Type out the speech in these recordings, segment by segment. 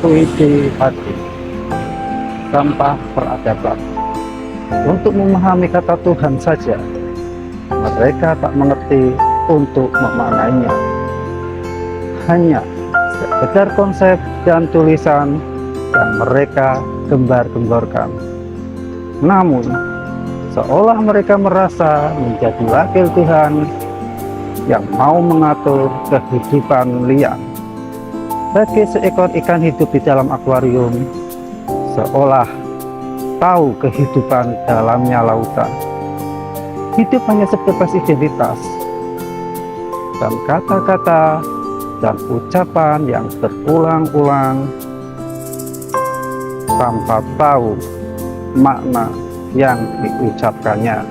Puisi hati, sampah peradaban. Untuk memahami kata Tuhan saja, mereka tak mengerti untuk memaknainya. Hanya sekedar konsep dan tulisan yang mereka gembar-gemborkan. Namun, seolah mereka merasa menjadi wakil Tuhan yang mau mengatur kehidupan liar. Bagi seekor ikan hidup di dalam akuarium, seolah tahu kehidupan dalamnya lautan. Hidup hanya sebebas identitas dan kata-kata dan ucapan yang berulang-ulang tanpa tahu makna yang diucapkannya.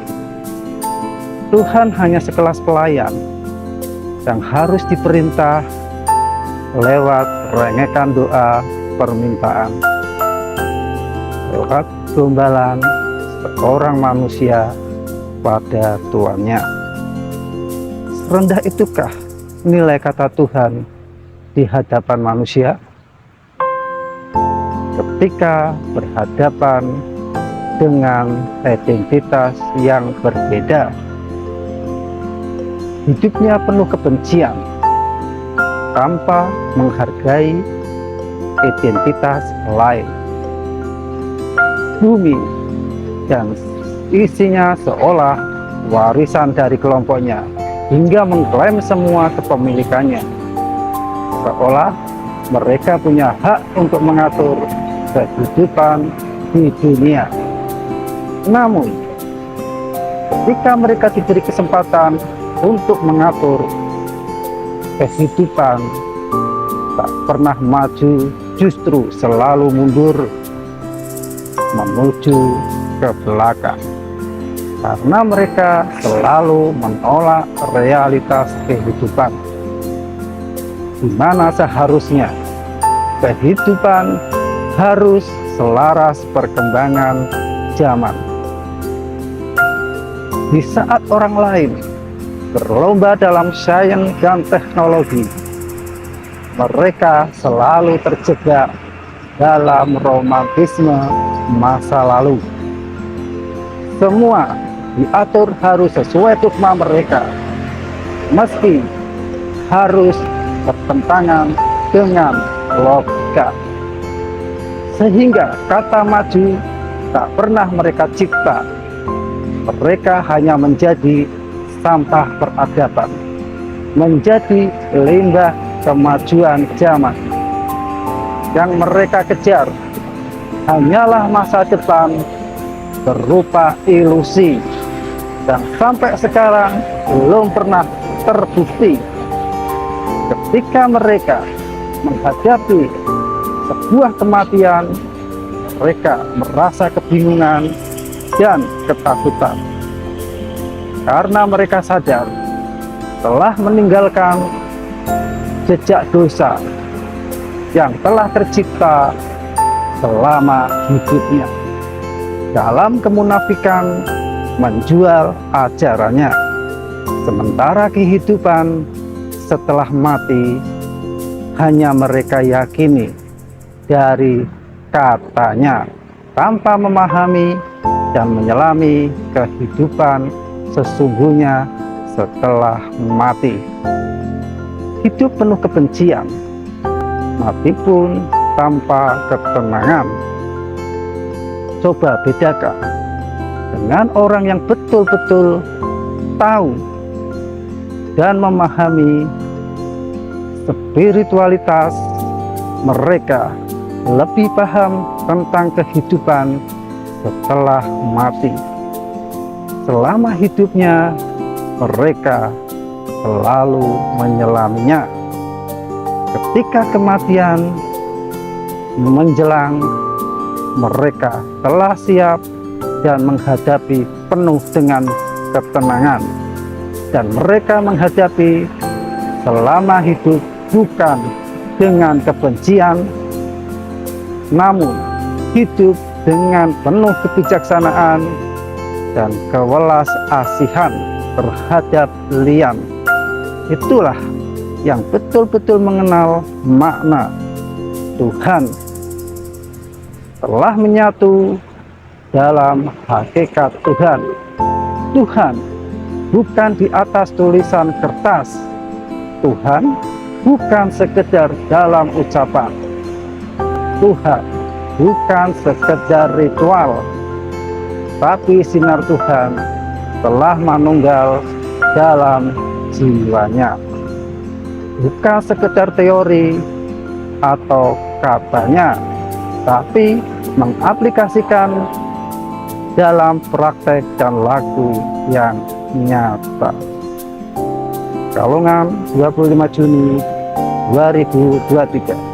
Tuhan hanya sekelas pelayan yang harus diperintah lewat rengekan doa permintaan, lewat gombalan seorang manusia pada tuannya. Serendah itukah nilai kata Tuhan di hadapan manusia? Ketika berhadapan dengan identitas yang berbeda, hidupnya penuh kebencian tanpa menghargai identitas lain. Bumi dan isinya seolah warisan dari kelompoknya, hingga mengklaim semua kepemilikannya, seolah mereka punya hak untuk mengatur kehidupan di dunia. Namun, ketika mereka diberi kesempatan untuk mengatur kehidupan, tak pernah maju, justru selalu mundur menuju ke belakang, karena mereka selalu menolak realitas kehidupan, di mana seharusnya kehidupan harus selaras perkembangan zaman. Di saat orang lain berlomba dalam sains dan teknologi, mereka selalu terjebak dalam romantisme masa lalu. Semua diatur harus sesuai dogma mereka, meski harus bertentangan dengan logika. Sehingga kata maju tak pernah mereka cipta. Mereka hanya menjadi sampah peradaban, menjadi limbah kemajuan zaman. Yang mereka kejar hanyalah masa depan berupa ilusi, dan sampai sekarang belum pernah terbukti. Ketika mereka menghadapi sebuah kematian, mereka merasa kebingungan dan ketakutan, karena mereka sadar telah meninggalkan jejak dosa yang telah tercipta selama hidupnya dalam kemunafikan menjual ajarannya. Sementara kehidupan setelah mati hanya mereka yakini dari katanya, tanpa memahami dan menyelami kehidupan sesungguhnya setelah mati. Hidup penuh kebencian, mati pun tanpa ketenangan. Coba bedakan dengan orang yang betul-betul tahu dan memahami spiritualitas. Mereka lebih paham tentang kehidupan setelah mati. Selama hidupnya, mereka selalu menyelaminya. Ketika kematian menjelang, mereka telah siap dan menghadapi penuh dengan ketenangan. Dan mereka menghadapi selama hidup bukan dengan kebencian, namun hidup dengan penuh kebijaksanaan dan kewelas asihan terhadap lian. Itulah yang betul-betul mengenal makna Tuhan telah menyatu dalam hakikat Tuhan. Tuhan bukan di atas tulisan kertas. Tuhan bukan sekedar dalam ucapan. Tuhan bukan sekedar ritual, tapi sinar Tuhan telah manunggal dalam jiwanya. Bukan sekedar teori atau katanya, tapi mengaplikasikan dalam praktek dan laku yang nyata. Kalongan 25 Juni 2023.